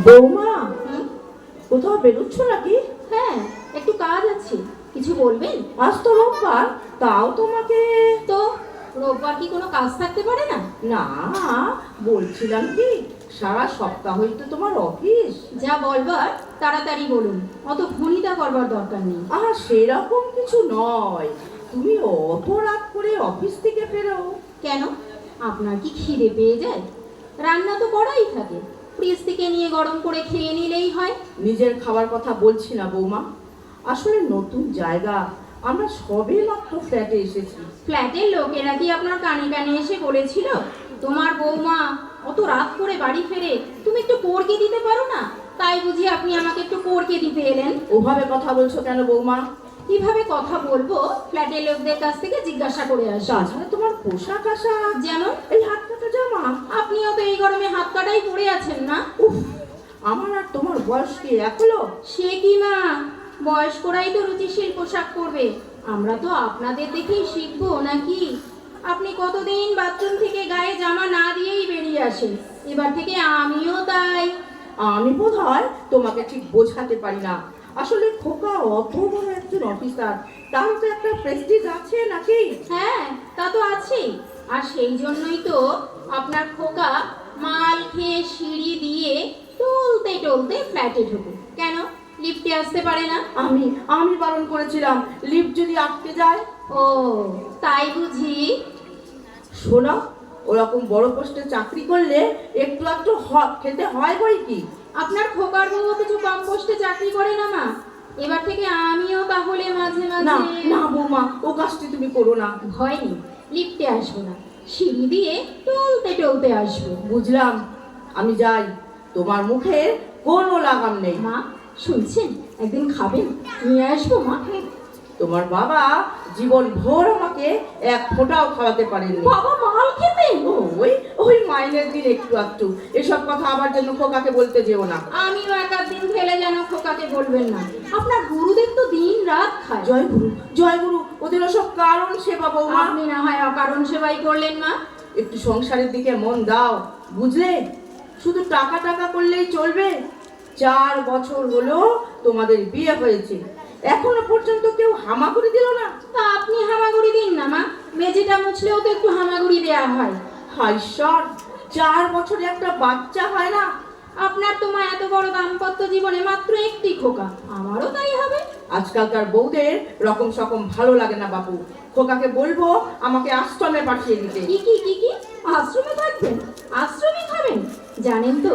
বৌমা, কোথাও বেরোচ্ছ নাকি? হ্যাঁ, একটু কাজ আছে। কিছু বলবেন? আজ তো রোববার, তাও তোমাকে। তো রোববার কি কোনো কাজ থাকতে পারে না? না, বলছিলাম কি, সারা সপ্তাহই তো তোমার অফিস। যা বলবার তাড়াতাড়ি বলুন, অত ভনিতা করবার দরকার নেই। সেরকম কিছু নয়, তুমি অত রাত করে অফিস থেকে ফেরো কেন, আপনার কি খিদে পেয়ে যায়? রান্না তো করাই থাকে, ফ্রিজ থেকে নিয়ে গরম করে খেয়ে নিলেই হয়। নিজের খাবার কথা বলছি না বৌমা, আসলে নতুন জায়গা, আমরা সবে মাত্র ফ্ল্যাটে এসেছি। ফ্ল্যাটের লোকেরা কি আপনার কানে কানে এসে বলেছিল তোমার বৌমা অত রাত করে বাড়ি ফেরে, তুমি একটু পড়কে দিতে পারো না? তাই বুঝি আপনি আমাকে একটু পড়কে দিতে এলেন? ওভাবে কথা বলছো কেন বৌমা? কিভাবে কথা বলবো ফ্ল্যাটের লোকদের কাছ থেকে জিজ্ঞাসা করে আসা। তাছাড়া তোমার পোশাক আশাক, যেমন এই হাত কাটা জামা। আপনিও তো এই গরমে হাত কাটাই পরে আছেন না? উফ, আমার আর তোমার বয়স কি এক হলো? সে কি মা, বয়স্করাই তো রুচিশীল পোশাক পরবে, আমরা তো আপনাদের দেখেই শিখবো নাকি? আপনি কতদিন বাথরুম থেকে গায়ে জামা না দিয়েই বেরিয়ে আসেন, এবার থেকে আমিও তাই। আমি বোধহয় তোমাকে ঠিক বোঝাতে পারি না। আসলে খোকা অত বড় একজন অফিসার, তার তো একটা প্রেস্টিজ আছে নাকি? হ্যাঁ, তা তো আছেই। আর সেই জন্যই তো আপনার খোকা মাল খেয়ে সিঁড়ি দিয়ে টলতে টলতে ফ্ল্যাটে ঢুকুক। কেন, লিফটে আসতে পারে না? আমি বারণ করেছিলাম, লিফট যদি আটকে যায়। ও তাই বুঝি? শোনো, ওরকম বড় পোস্টে চাকরি করলে একটু একটু খেতে হয় বই কি। আপনার খোকার বউ কিছু কম পোস্টে চাকরি করে না মা? এবার থেকে আমিও তাহলে মাঝে না মাঝে। না বৌমা, ও কাজটি তুমি করো না। ভয় নেই, লিফটে আসবো না, সিঁড়ি দিয়ে টলতে টলতে আসবো। বুঝলাম, আমি যাই, তোমার মুখে কোনো লাগাম নেই। মা শুনছেন, একদিন খাবেন, নিয়ে আসবো মা। তোমার বাবা জীবন ভোর আমাকে এক ফোঁটাও খাওয়াতে পারেননি। বাবা মাল খেতেন? ওই ওই মাইনের দিন একটু একটু, এসব কথা আবার জন্য খোকাকে বলতে যেও না। আমিও এক দিন খেলে যেন খোকাকে বলবেন না। আপনার গুরুদেব তো দিন রাত খায়। জয় গুরু, জয় গুরু, ওদের ওসব কারণ সেবা বৌমা। আপনি না হয় অকারণ সেবাই করলেন মা। একটু সংসারের দিকে মন দাও, বুঝলে? শুধু টাকা টাকা করলেই চলবে? 4 বছর হলো তোমাদের বিয়ে হয়েছে, এখনো পর্যন্ত কেউ হামাগুড়ি দিল না। তা আপনি হামাগুড়ি দিন না মা, মেঝেটা মুছলেও তো একটু হামাগুড়ি দেয়া হয়। হায় ঈশ্বর, 4 বছরে একটা বাচ্চা হয় না? আপনার তো মা এত বড় দাম্পত্য জীবনে মাত্র একটি খোকা, আমারও তাই হবে। আজকালকার বউদের রকম সকম ভালো লাগে না বাপু। খোকাকে বলবো আমাকে আশ্রমে পাঠিয়ে দিতে। কি কি কি কি আশ্রমে থাকবেন? আশ্রমে খাবেন? জানেন তো,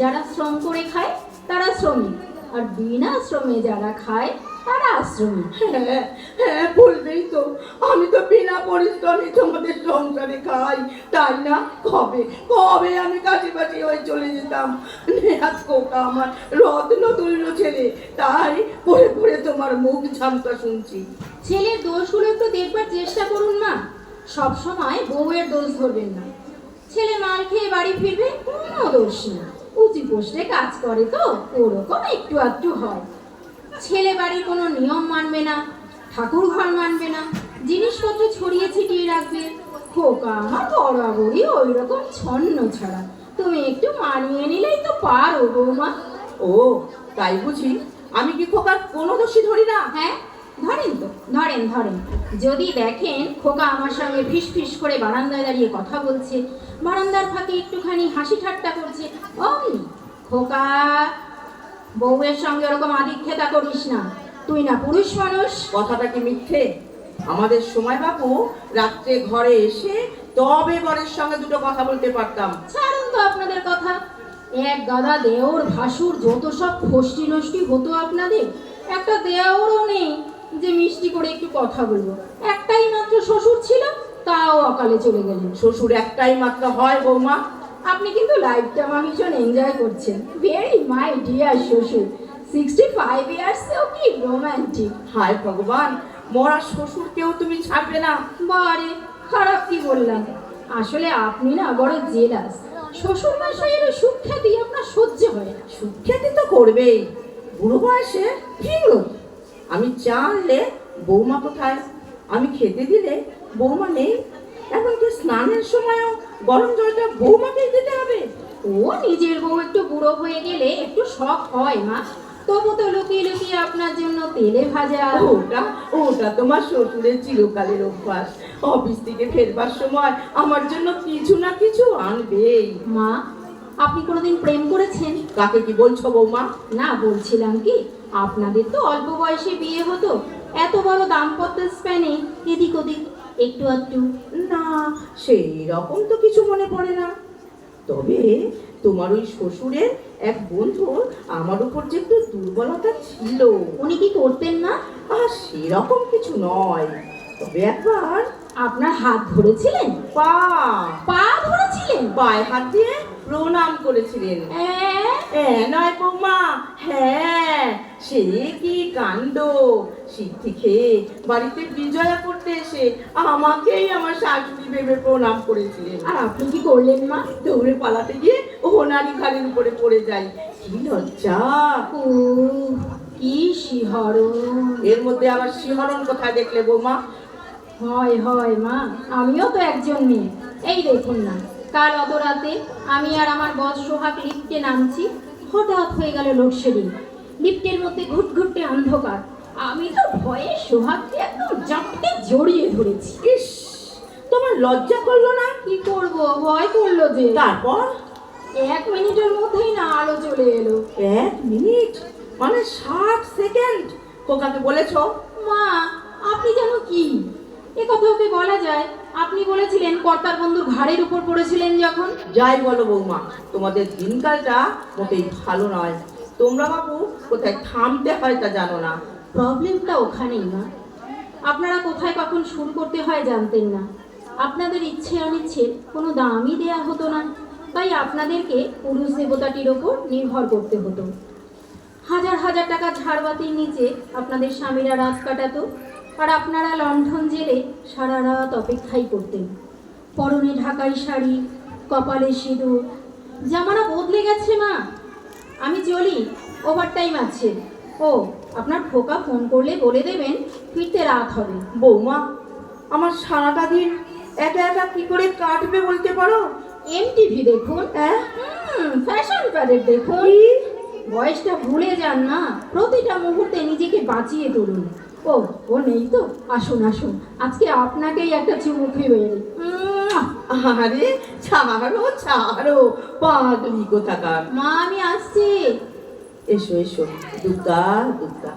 যারা শ্রম করে খায় তারা শ্রমিক, আর বিনা শ্রমে যারা খায় তারা আশ্রমী। হ্যাঁ হ্যাঁ, বলবেই তো, আমি তো বিনা পরিশ্রমে তোমাদের সংসারে খাই, তাই না? কবে কবে আমি কাজে বাজি হয়ে চলে যেতাম। নেহাত খোকা আমার রত্ন তুল্য ছেলে, তাই পড়ে পড়ে তোমার মুখ ঝামটা শুনছি। ছেলের দোষগুলো একটু দেখবার চেষ্টা করুন মা, সব সময় বউয়ের দোষ ধরবেন না। ছেলে মাল খেয়ে বাড়ি ফিরবে, কোনো দোষ নেই, উঁচু পোস্টে কাজ করে তো ওরকম একটু আধটু হয়। ছেলে বাড়ির কোনো নিয়ম মানবে না, ঠাকুর ঘর মানবে না, জিনিসপত্র ছড়িয়ে ছিটিয়ে রাখবে। খোকা আমার বরাবরই ওই রকম ছন্ন ছাড়া, তুমি একটু মানিয়ে নিলেই তো পারো বৌমা। ও তাই বুঝি? আমি কি খোকার কোনো দোষী ধরি না? হ্যাঁ ধরেন তো, ধরেন ধরেন। যদি দেখেন খোকা আমার সঙ্গে ফিস ফিস করে বারান্দায় দাঁড়িয়ে কথা বলছে, বারান্দার ফাঁকে একটুখানি হাসি ঠাট্টা করছে, অমনি খোকা বউয়ের সঙ্গে ওরকম আদিক্ষেতা করিস না, তুই না পুরুষ মানুষ। কথাটা কি মিথ্যে? আমাদের সময় বাপু রাত্রে ঘরে এসে তবে বরের সঙ্গে দুটো কথা বলতে পারতাম। ছাড়ুন তো আপনাদের কথা, এক গাদা দেওর ভাসুর যত সব ফষ্টি নষ্টি হতো আপনাদের, একটা দেওরও নেই যে মিষ্টি করে একটু কথা বলবো। একটাই মাত্র শ্বশুর ছিল, তাও অকালে চলে গেলেন। শ্বশুর একটাই মাত্র হয় বৌমা। আপনি কিন্তু লাইফটা ভীষণ এনজয় করছেন, ভেরি মাই ডিয়ার শ্বশুর, 65 ইয়ার্সেও কি রোম্যান্টিক। হায় ভগবান, মরা শ্বশুরকেও তুমি ছাড়বে না? বারে, খারাপ কি বললাম? আসলে আপনি না বড় জেলাস, শ্বশুর মশাইয়ের সুখ্যাতি আপনার সহ্য হয় না। সুখ্যাতি তো করবেই, বুড়ো বয়সে ভিড়। আমি চা আনলে বৌমা কোথায়, আমি খেতে দিলে বৌমা নেই, এমনকি স্নানের সময়ও গরম জলটা বৌমাকেই দিতে হবে। ও নিজের বউ একটু বুড়ো হয়ে গেলে একটু শখ হয় মা। তবু তো লুকিয়ে লুকিয়ে আপনার জন্য তেলে ভাজা। ওটা ওটা তোমার শ্বশুরের চিরকালের অভ্যাস। অফিস থেকে ফেরবার সময় আমার জন্য কিছু না কিছু আনবেই। মা, আপনি কোনোদিন প্রেম করেছেন? কাকে কি বলছো বৌমা? না, বলছিলাম কি, আপনাদের তো অল্প বয়সে বিয়ে হতো, এত বড় দাম্পত্য স্প্যানে এদিক ওদিক একটু একটু। না, সেই রকম তো কিছু মনে পড়ে না। তবে তোমার ওই শ্বশুরের এক বন্ধুর আমার উপর যে একটু দুর্বলতা ছিল। উনি কি করতেন না? আর সেরকম কিছু নয়, তবে একবার আপনার হাত ধরেছিলেন? পা পা ধরেছিলেন? পায়ে হাত দিয়ে প্রণাম করেছিলেন। হ্যাঁ নয় বৌমা, হ্যাঁ, সে কি কাণ্ড! সিদ্ধি খেয়ে বাড়িতে বিজয়া করতে এসে আমাকেই আমার শাশুড়ি ভেবে প্রণাম করেছিলেন। আর আপনি কি করলেন মা? দৌড়ে পালাতে গিয়ে ওনারই ঘাড়ের উপরে পড়ে যাই। কি লজ্জা! ও, কি শিহরণ! এর মধ্যে আবার শিহরণ কোথায় দেখলে বৌমা? হয় হয় মা, আমিও তো একজন মেয়ে। এই দেখুন না, কাল অত রাতে আমি আর আমার বস সোহাগ লিফটে নামছি, হঠাৎ হয়ে গেল লোডশেডিং। লিফটের মধ্যে ঘুটঘুটে অন্ধকার। আমি তো ভয়ে সোহাগকে একদম জাপটে জড়িয়ে ধরেছি। ইস, তোমার লজ্জা করলো না? কি করব, ভয় করলো যে। তারপর 1 মিনিটের মধ্যেই না আলো চলে এলো। 1 মিনিট মানে 60 সেকেন্ড? খোকাকে বলেছো? মা, আপনি যেন কি, এ কথা ওকে বলা যায়? আপনি বলেছিলেন কর্তার বন্ধুর ঘাড়ের উপর পড়েছিলেন যখন। যাই বলো বৌমা, তোমাদের দিনকালটা মোটেই ভালো নয়। তোমরা বাবু কোথায় থামতে হয় তা জানো না। প্রবলেমটা ওখানেই না, আপনারা কোথায় কখন শুরু করতে হয় জানতেন না। আপনাদের ইচ্ছে অনিচ্ছের কোনো দামই দেয়া হতো না, তাই আপনাদেরকে পুরুষ দেবতাটির ওপর নির্ভর করতে হতো। হাজার হাজার টাকা ঝাড়বাতির নিচে আপনাদের স্বামীরা রাত কাটাতো, আর আপনারা লণ্ঠন জেলে সারা রাত অপেক্ষাই করতেন। পরনে ঢাকাই শাড়ি, কপালে সিঁদুর। জামানা বদলে গেছে মা। আমি চলি, ওভারটাইম আছে। ও, আপনার খোকা ফোন করলে বলে দেবেন ফিরতে রাত হবে। বৌমা, আমার সারাটা দিন একা একা কি করে কাটবে বলতে পারো? এমটিভি দেখুন, হ্যাঁ? ফ্যাশন প্যারেড দেখুন। কি? বয়সটা ভুলে যান না, প্রতিটা মুহূর্তে নিজেকে বাঁচিয়ে তুলুন। ও, ও নেই তো? আসুন আসুন, আজকে আপনাকেই একটা চুমু খেয়ে এলি। আরে ছাড়ো ছাড়ো, পাগলি কোথাকার। মা, আমি আসছি। এসো এসো, দুর্গা দুর্গা।